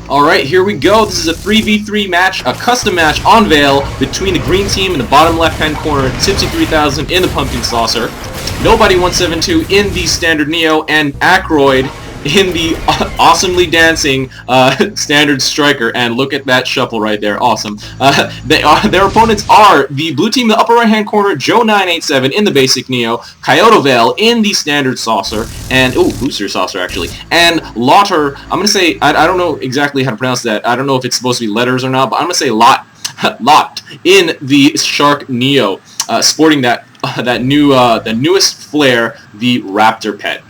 Alright, here we go. This is a 3v3 match, a custom match on Vale between the green team in the bottom left-hand corner, Tipsy3000 in the pumpkin saucer, nobody172 in the standard Neo, and Ackroyd in the awesomely dancing standard striker. And look at that shuffle right there. Awesome. Their opponents are the blue team in the upper right-hand corner, Joe987 in the basic Neo, Caiodovale in the standard saucer, and booster saucer actually, and lotr. I'm gonna say I don't know exactly how to pronounce that. I don't know if it's supposed to be letters or not, but I'm gonna say lot in the shark Neo, sporting that the newest flare, the Raptor pet.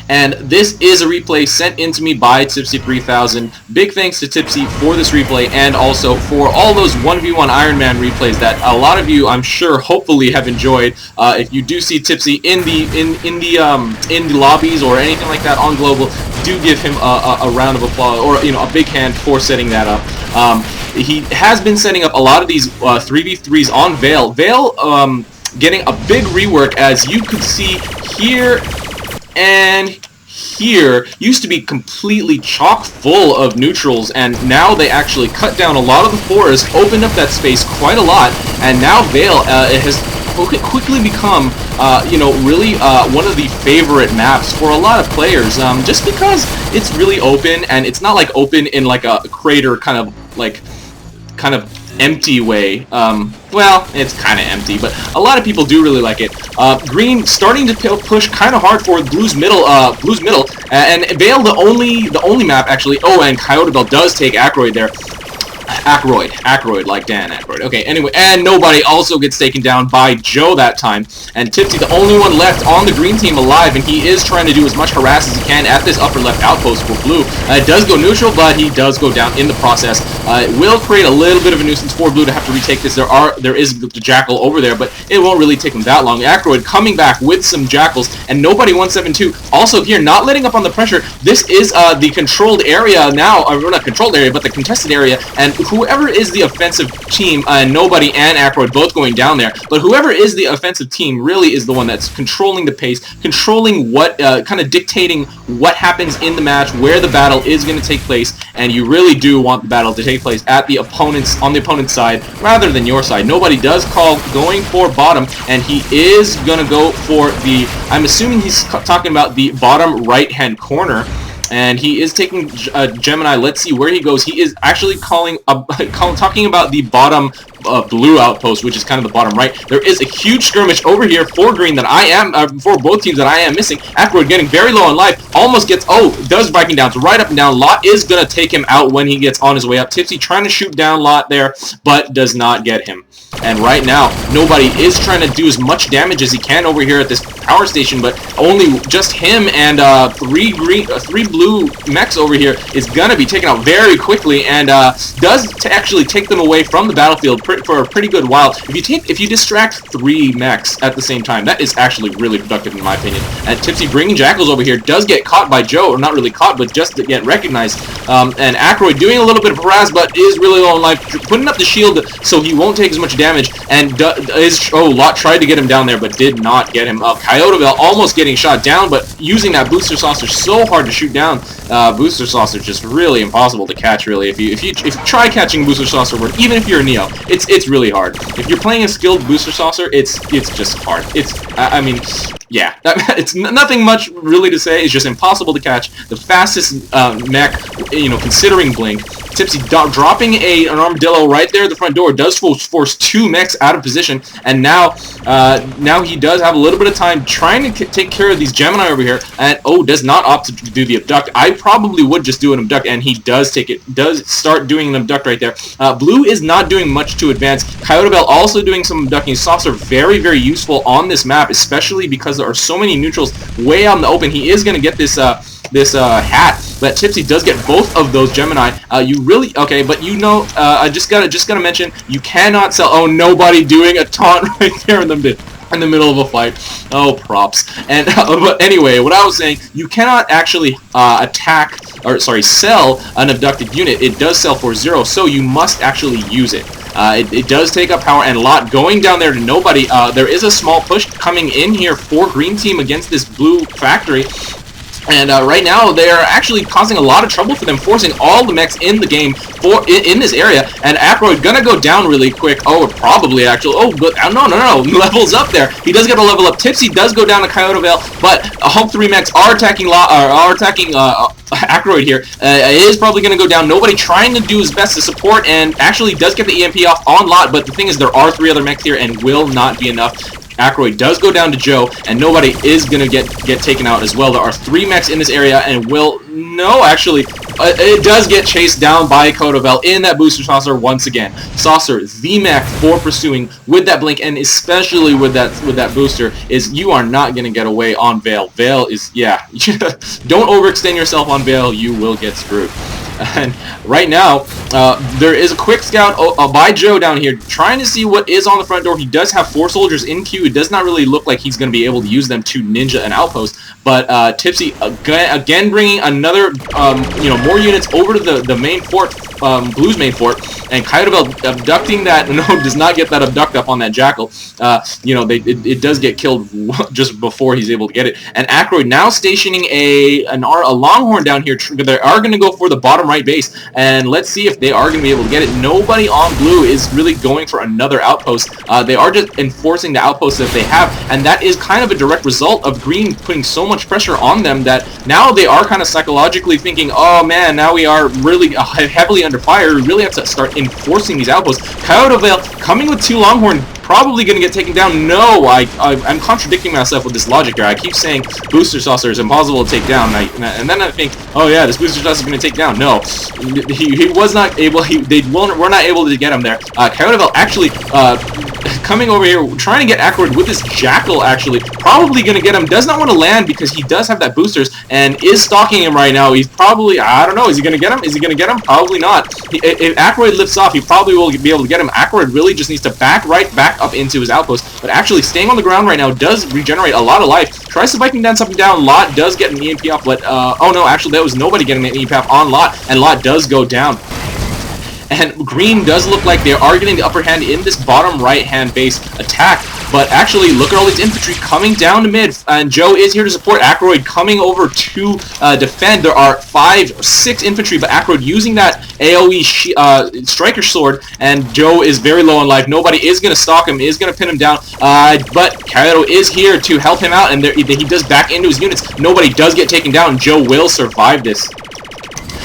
And this is a replay sent in to me by Tipsy3000. Big thanks to Tipsy for this replay, and also for all those 1v1 Iron Man replays that a lot of you, I'm sure, hopefully have enjoyed. If you do see Tipsy in the lobbies or anything like that on Global, do give him a round of applause, or a big hand for setting that up. He has been setting up a lot of these 3v3s on Vale. Vale getting a big rework, as you could see here and here. Used to be completely chock full of neutrals, and now they actually cut down a lot of the forest, opened up that space quite a lot, and now Vale has quickly become really one of the favorite maps for a lot of players, just because it's really open, and it's not like open in like a crater kind of empty way. Well, it's kind of empty, but a lot of people do really like it. Green starting to push kind of hard for Blue's middle, and Vale the only map actually. Oh, and Caiodovale does take Ackroyd there. Ackroyd, like Dan Ackroyd. Okay, anyway, and nobody also gets taken down by Joe that time. And Tipsy, the only one left on the green team alive, and he is trying to do as much harass as he can at this upper left outpost for Blue. It does go neutral, but he does go down in the process. It will create a little bit of a nuisance for Blue to have to retake this. There is the Jackal over there, but it won't really take him that long. Ackroyd coming back with some Jackals, and nobody172 also here, not letting up on the pressure. This is the controlled area now, or not controlled area, but the contested area, and whoever is the offensive team, Nobody and Ackroyd both going down there, but whoever is the offensive team really is the one that's controlling the pace, controlling what, kind of dictating what happens in the match, where the battle is going to take place, and you really do want the battle to take place at on the opponent's side rather than your side. Nobody does call going for bottom, and he is going to go for the, I'm assuming he's talking about the bottom right-hand corner. And he is taking Gemini. Let's see where he goes. He is actually talking about the bottom blue outpost, which is kind of the bottom right. There is a huge skirmish over here for green that for both teams that I am missing. Ackroyd getting very low on life. Almost gets, does breaking down. So right up and down. Lot is going to take him out when he gets on his way up. Tipsy trying to shoot down Lot there, but does not get him. And right now, Nobody is trying to do as much damage as he can over here at this power station, but only just him and three blue mechs over here is gonna be taken out very quickly, and does actually take them away from the battlefield for a pretty good while. If you distract 3 mechs at the same time, that is actually really productive in my opinion. And Tipsy bringing Jackals over here does get caught by Joe, or not really caught, but just to get recognized. And Ackroyd doing a little bit of harass, but is really low on life, putting up the shield so he won't take as much damage. And Lot tried to get him down there, but did not get him up. Caiodovale almost getting shot down, but using that booster saucer so hard to shoot down. Booster saucer just really impossible to catch. Really, if you try catching booster saucer, even if you're a Neo, it's really hard. If you're playing a skilled booster saucer, it's just hard. Yeah, it's nothing much really to say. It's just impossible to catch. The fastest mech, considering Blink. Tipsy dropping an armadillo right there at the front door does force 2 mechs out of position, and now he does have a little bit of time trying to take care of these Gemini over here, and does not opt to do the abduct. I probably would just do an abduct, and he does start doing an abduct right there. Blue is not doing much to advance. Caiodovale also doing some abducting. Saucer very, very useful on this map, especially because there are so many neutrals way out in the open. He is going to get this hat, but Tipsy does get both of those Gemini. But I just gotta mention, you cannot sell. Nobody doing a taunt right there in the middle of a fight. Oh, props. And but anyway, what I was saying, you cannot actually sell an abducted unit. It does sell for 0, so you must actually use it. It does take up power, and Lot going down there to Nobody. There is a small push coming in here for green team against this blue factory. And right now, they are actually causing a lot of trouble for them, forcing all the mechs in the game in this area. And Ackroyd gonna go down really quick. Oh, probably actually. Oh, but no. Levels up there. He does get a level up. Tipsy does go down to Caiodovale, but Hulk 3 mechs are attacking Ackroyd here. Is probably going to go down. Nobody trying to do his best to support, and actually does get the EMP off on Lot, but the thing is there are 3 other mechs here and will not be enough. Ackroyd does go down to Joe, and nobody is going to get taken out as well. There are 3 mechs in this area, and it does get chased down by Caiodovale in that booster saucer once again. Saucer, the mech for pursuing with that blink, and especially with that booster, is you are not going to get away on Vale. Vale is, yeah, don't overextend yourself on Vale, you will get screwed. And right now, there is a quick scout by Joe down here, trying to see what is on the front door. He does have 4 soldiers in queue. It does not really look like he's going to be able to use them to ninja an outpost. But Tipsy again bringing another, more units over to the main fort, Blue's main fort, and Caiodovale abducting that. No, does not get that abduct up on that jackal. It does get killed just before he's able to get it. And Ackroyd now stationing a longhorn down here. They are going to go for the bottom right base, and let's see if they are going to be able to get it. Nobody on Blue is really going for another outpost. They are just enforcing the outposts that they have, and that is kind of a direct result of Green putting so much pressure on them that now they are kind of psychologically thinking, oh man, now we are really heavily under fire. We really have to start enforcing these outposts. Caiodovale coming with 2 longhorn, probably going to get taken down. No, I'm contradicting myself with this logic here. I keep saying booster saucer is impossible to take down, and then I think, oh yeah, this booster saucer is going to take down. No, he was not able. They were not able to get him there. Caiodovale actually coming over here, trying to get Ackroyd with this jackal. Actually, probably going to get him. Does not want to land because he does have that boosters and is stalking him right now. He's probably, I don't know. Is he going to get him? Is he going to get him? Probably not. If Ackroyd lifts off, he probably will be able to get him. Ackroyd really just needs to back up into his outpost, but actually staying on the ground right now does regenerate a lot of life. Tries to Viking down something down. Lot does get an EMP off, but oh no, actually that was nobody getting an EMP off on Lot, and Lot does go down. And Green does look like they are getting the upper hand in this bottom right-hand base attack. But actually, look at all these infantry coming down to mid. And Joe is here to support Ackroyd, coming over to defend. There are 5 or 6 infantry, but Ackroyd using that AoE striker sword. And Joe is very low on life. Nobody is going to stalk him, is going to pin him down. But Caiodovale is here to help him out, and he does back into his units. Nobody does get taken down. Joe will survive this.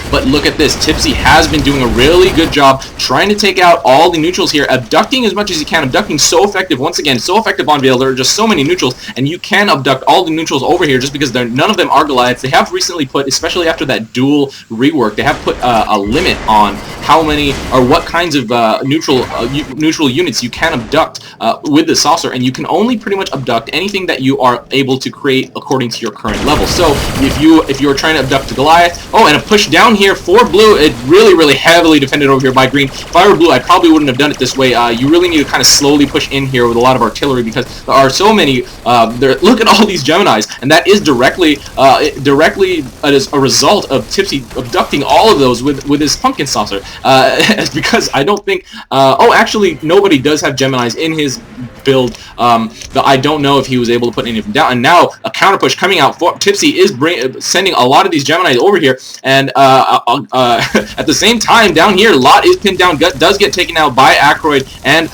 But look at this. Tipsy has been doing a really good job trying to take out all the neutrals here, abducting as much as he can. Abducting so effective, once again, so effective on Vale. There are just so many neutrals, and you can abduct all the neutrals over here just because none of them are Goliaths. They have recently put, especially after that dual rework, they have put a limit on how many or what kinds of neutral units you can abduct with the saucer, and you can only pretty much abduct anything that you are able to create according to your current level. So if you're trying to abduct a Goliath, and a push down here for Blue, it really heavily defended over here by Green. If I were Blue, I probably wouldn't have done it this way. You really need to kind of slowly push in here with a lot of artillery because there are so many. Look at all these Geminis, and that is directly as a result of Tipsy abducting all of those with his pumpkin saucer. Because I don't think. Actually, nobody does have Geminis in his build. But I don't know if he was able to put any of them down. And now a counter push coming out for Tipsy is sending a lot of these Geminis over here, and at the same time down here, Lot is pinned down, does get taken out by Ackroyd and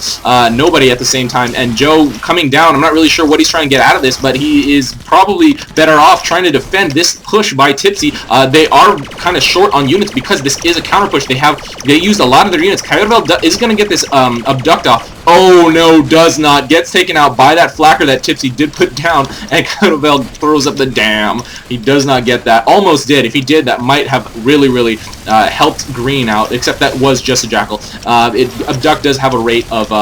nobody at the same time. And Joe coming down, I'm not really sure what he's trying to get out of this, but he is probably better off trying to defend this push by Tipsy. They are kind of short on units because this is a counter push. They used a lot of their units. Caiodovale is going to get this abduct off. Oh no, does not. Gets taken out by that flacker that Tipsy did put down, and Caiodovale throws up the dam. He does not get that. Almost did. If he did, that might have really helped Green out, except that was just a jackal. Abduct does have a rate of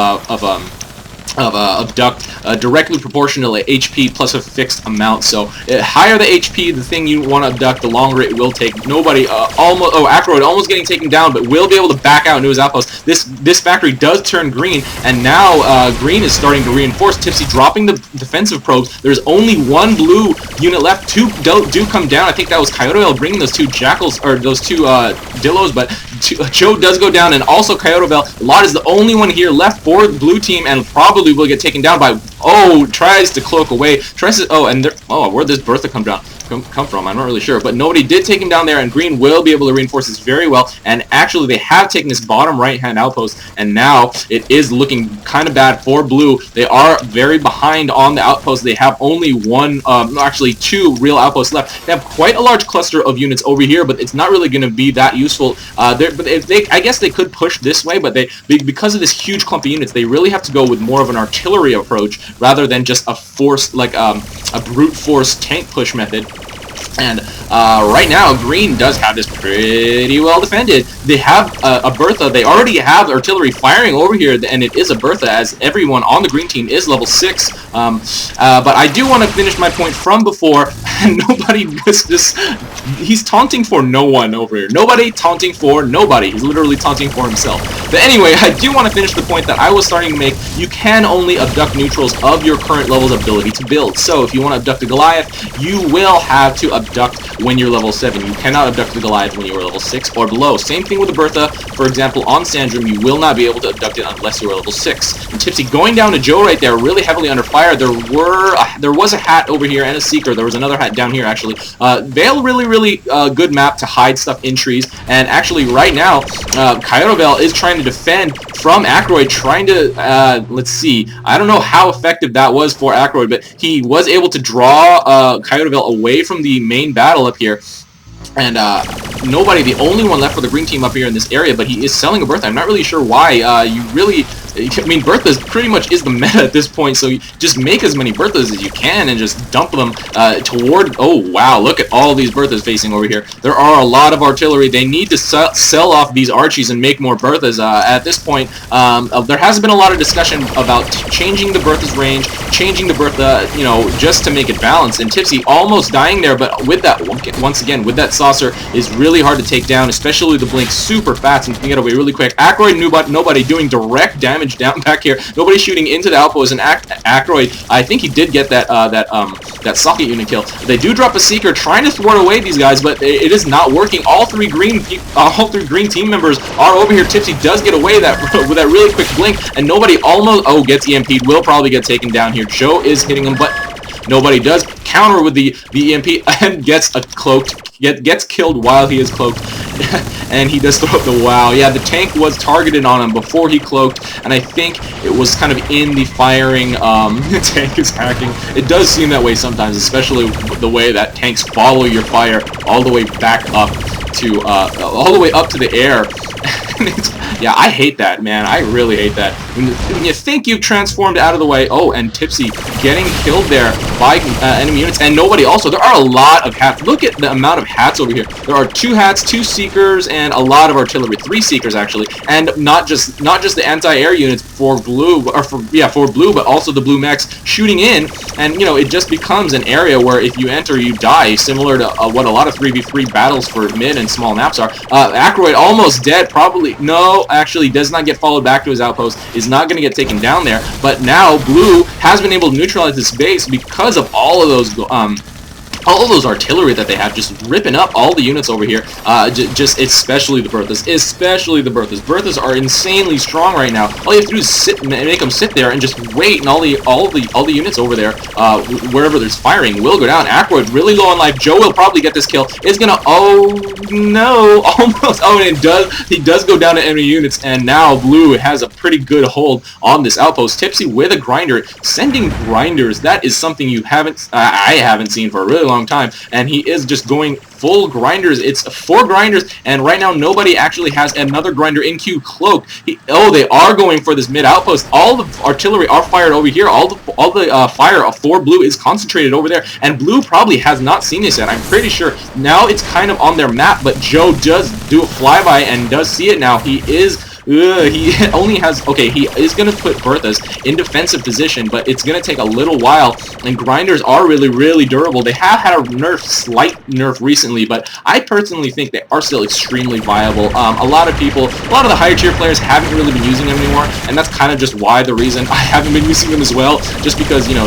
abduct directly proportional to HP plus a fixed amount. So higher the HP, the thing you want to abduct, the longer it will take. Nobody Ackroyd almost getting taken down, but will be able to back out into his outpost. This factory does turn green, and now Green is starting to reinforce. Tipsy dropping the defensive probes. There's only 1 blue unit left. 2 do come down. I think that was Caiodovale bringing those 2 jackals, or those 2 Dillos, but Joe does go down, and also Caiodovale. Lot is the only one here left for the blue team, and probably will get taken down by Oh, tries to cloak away. Tries to. Oh, and there. Oh, where'd this Bertha come from? I'm not really sure, but nobody did take him down there, and green will be able to reinforce this very well. And actually, they have taken this bottom right-hand outpost, and now it is looking kind of bad for blue. They are very behind on the outpost. They have only one, actually 2 real outposts left. They have quite a large cluster of units over here, but it's not really going to be that useful. But I guess they could push this way, but because of this huge clump of units, they really have to go with more of an artillery approach rather than just a force, like a brute force tank push method. And right now, green does have this pretty well defended. They have a Bertha. They already have artillery firing over here, and it is a Bertha, as everyone on the green team is level 6. But I do want to finish my point from before. Nobody was just... He's taunting for no one over here. Nobody taunting for nobody. He's literally taunting for himself. But anyway, I do want to finish the point that I was starting to make. You can only abduct neutrals of your current level's ability to build. So if you want to abduct a Goliath, you will have to abduct when you're level 7. You cannot abduct the Goliath when you are level 6 or below. Same thing with the Bertha. For example, on Sandrum, you will not be able to abduct it unless you are level 6. And Tipsy going down to Joe right there, really heavily under fire. There was a hat over here and a Seeker. There was another hat down here, actually. Vale, really good map to hide stuff in trees. And actually, right now, Caiodovale is trying to defend from Ackroyd, trying to, let's see, I don't know how effective that was for Ackroyd, but he was able to draw Caiodovale away from the main battle up here. And nobody, the only one left for the green team up here in this area, but he is selling a Bertha. I'm not really sure why. I mean, Berthas pretty much is the meta at this point, so you just make as many Berthas as you can and just dump them toward... Oh, wow, look at all these Berthas facing over here. There are a lot of artillery. They need to sell off these Archies and make more Berthas. At this point, there has been a lot of discussion about changing the Bertha's range, changing the Bertha, you know, just to make it balanced. And Tipsy almost dying there, but with that, once again, with that saucer, is really hard to take down, especially the Blink super fast and can get away really quick. Ackroyd, nobody doing direct damage down back here. Nobody shooting into the outpost, and Ackroyd, I think he did get that socket unit kill. They do drop a Seeker, trying to thwart away these guys, but it is not working. All three green team members are over here. Tipsy does get away with that really quick blink, and nobody almost gets EMP'd. Will probably get taken down here. Joe is hitting him, but nobody does counter with the EMP and gets gets killed while he is cloaked. And he does throw up the wow. Yeah, the tank was targeted on him before he cloaked, and I think it was kind of in the firing. The tank is hacking. It does seem that way sometimes, especially the way that tanks follow your fire all the way back up to all the way up to the air. Yeah, I hate that, man. I really hate that. When you think you've transformed out of the way, and Tipsy getting killed there by enemy units, and nobody also. There are a lot of hats. Look at the amount of hats over here. There are 2 hats, 2 Seekers, and a lot of artillery. 3 Seekers, actually. And not just the anti-air units for blue, or for blue, but also the blue mechs shooting in, and, you know, it just becomes an area where if you enter, you die, similar to what a lot of 3v3 battles for mid and small maps are. Ackroyd almost dead, probably. No, actually does not get followed back to his outpost, is not going to get taken down there, but now blue has been able to neutralize this base because of all of those artillery that they have, just ripping up all the units over here. Just especially the Berthas. Berthas are insanely strong right now. All you have to do is make them sit there and just wait, and all the units over there, wherever there's firing, will go down. Ackroyd really low on life. Joe will probably get this kill. It's gonna, oh no, almost. Oh, and he does go down to enemy units, and now blue has a pretty good hold on this outpost. Tipsy with a grinder, sending grinders. That is something I haven't seen for a really long time, and he is just going full grinders. It's 4 grinders, and right now nobody actually has another grinder in queue. Cloak. They are going for this mid outpost. All the artillery are fired over here. All the fire for blue is concentrated over there, and blue probably has not seen this yet. I'm pretty sure now it's kind of on their map, but Joe does do a flyby and does see it now. He only has, he is going to put Berthas in defensive position, but it's going to take a little while, and grinders are really durable. They have had a slight nerf recently, but I personally think they are still extremely viable. A lot of the higher tier players haven't really been using them anymore, and that's kind of just the reason I haven't been using them as well, just because, you know,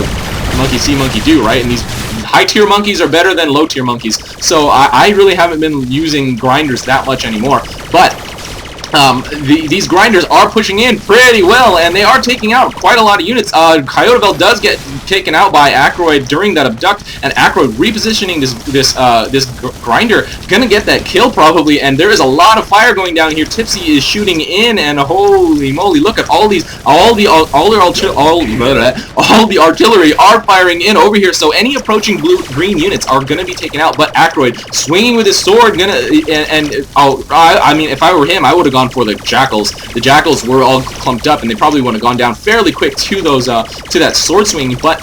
monkey see, monkey do, right? And these high tier monkeys are better than low tier monkeys, so I really haven't been using grinders that much anymore. But these grinders are pushing in pretty well, and they are taking out quite a lot of units. Caiodovale does get taken out by Ackroyd during that abduct, and Ackroyd repositioning this grinder, gonna get that kill probably. And there is a lot of fire going down here. Tipsy is shooting in, and holy moly, look at all the artillery are firing in over here. So any approaching green units are gonna be taken out. But Ackroyd swinging with his sword, I mean, if I were him, I would have gone for the jackals. The jackals were all clumped up, and they probably would have gone down fairly quick to those to that sword swing. But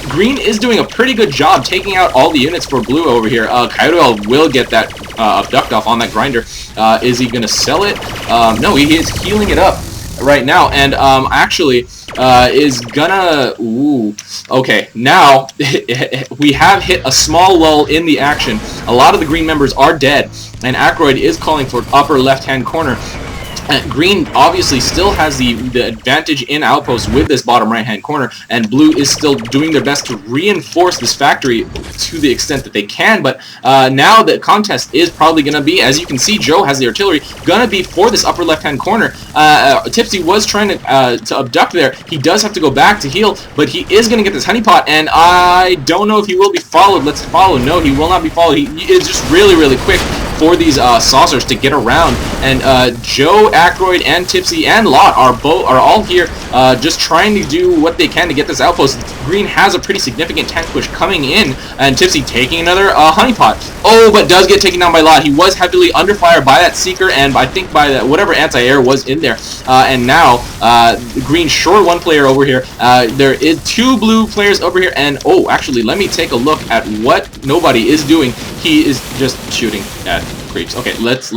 green is doing a pretty good job taking out all the units for blue over here. Caiodovale will get that abduct off on that grinder. Is he gonna sell it? No, he is healing it up right now, and actually is gonna... Ooh. Okay, now we have hit a small lull in the action. A lot of the green members are dead, and Ackroyd is calling for upper left-hand corner. Green obviously still has the advantage in outposts with this bottom right-hand corner, and blue is still doing their best to reinforce this factory to the extent that they can. But now the contest is probably going to be, as you can see, Joe has the artillery, going to be for this upper left-hand corner. Tipsy was trying to abduct there. He does have to go back to heal, but he is going to get this honeypot, and I don't know if he will be followed. Let's follow. No, he will not be followed. He is just really, really quick for these saucers to get around, and Joe, Ackroyd, and Tipsy, and Lot are all here just trying to do what they can to get this outpost. Green has a pretty significant tank push coming in, and Tipsy taking another honeypot. Oh, but does get taken down by Lot. He was heavily under fire by that Seeker, and I think by that whatever anti-air was in there. And now Green short one player over here. There is two blue players over here, and oh, actually, let me take a look at what Nobody is doing. He is just shooting at creeps. Okay, let's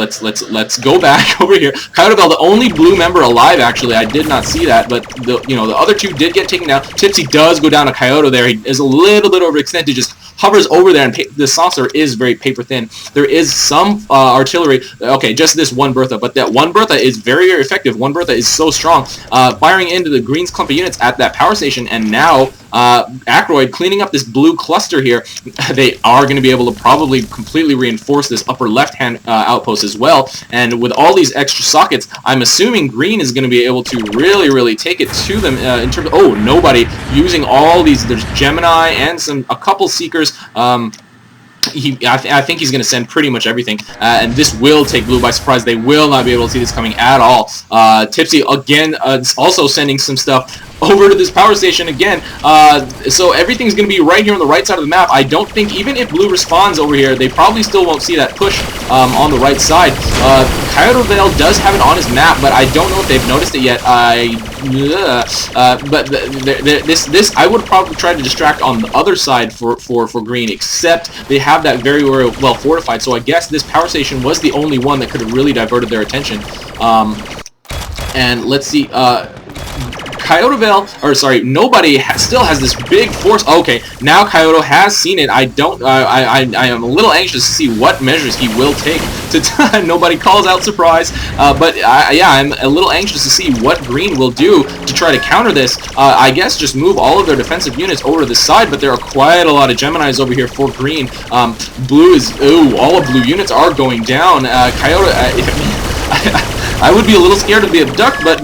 go back over here. Caiodovale, the only blue member alive, actually. I did not see that, but the other two did get taken down. Tipsy does go down to Caiodovale there. He is a little bit overextended, just hovers over there, and the saucer is very paper thin. There is some artillery. Okay, just this one Bertha, but that one Bertha is very, very effective. One Bertha is so strong, firing into the Green's clump of units at that power station, and now Ackroyd cleaning up this blue cluster here. They are going to be able to probably completely reinforce this upper left-hand outpost as well, and with all these extra sockets, I'm assuming Green is going to be able to really, really take it to them in terms of, oh, Nobody using all these. There's Gemini and a couple Seekers. I think he's going to send pretty much everything, and this will take blue by surprise. They will not be able to see this coming at all. Tipsy, again, also sending some stuff over to this power station again. So everything's going to be right here on the right side of the map. I don't think, even if blue responds over here, they probably still won't see that push on the right side. Caiodovale does have it on his map, but I don't know if they've noticed it yet. But this I would probably try to distract on the other side for Green, except they have that very well fortified. So I guess this power station was the only one that could have really diverted their attention. And let's see. Caiodovale, or sorry, Nobody still has this big force. Okay, now Caiodovale has seen it. I am a little anxious to see what measures he will take to Nobody calls out surprise. But yeah, I'm a little anxious to see what Green will do to try to counter this. I guess just move all of their defensive units over to the side, but there are quite a lot of Geminis over here for Green. Blue is, ooh, all of blue units are going down. I would be a little scared of the abduct, but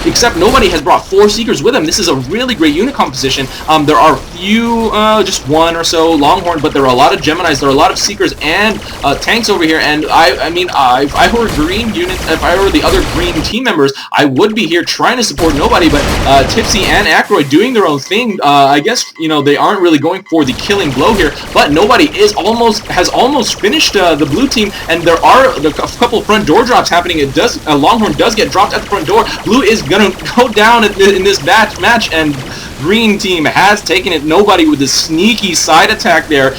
except Nobody has brought 4 Seekers with him. This is a really great unit composition. There are few, just one or so Longhorn, but there are a lot of Geminis, there are a lot of Seekers and tanks over here. And I mean, if I were Green units, if I were the other Green team members, I would be here trying to support Nobody. But Tipsy and Ackroyd doing their own thing. I guess they aren't really going for the killing blow here. But Nobody has almost finished the blue team, and there are a couple front door drops happening. Longhorn does get dropped at the front door. Blue is gonna go down in this match, and Green team has taken it. Nobody with this sneaky side attack there.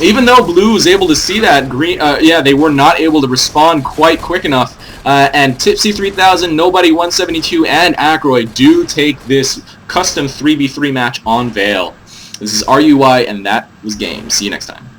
Even though blue was able to see that, Green, yeah, they were not able to respond quite quick enough. And Tipsy3000, Nobody172, and Ackroyd do take this custom 3v3 match on Vale. This is RUI, and that was game. See you next time.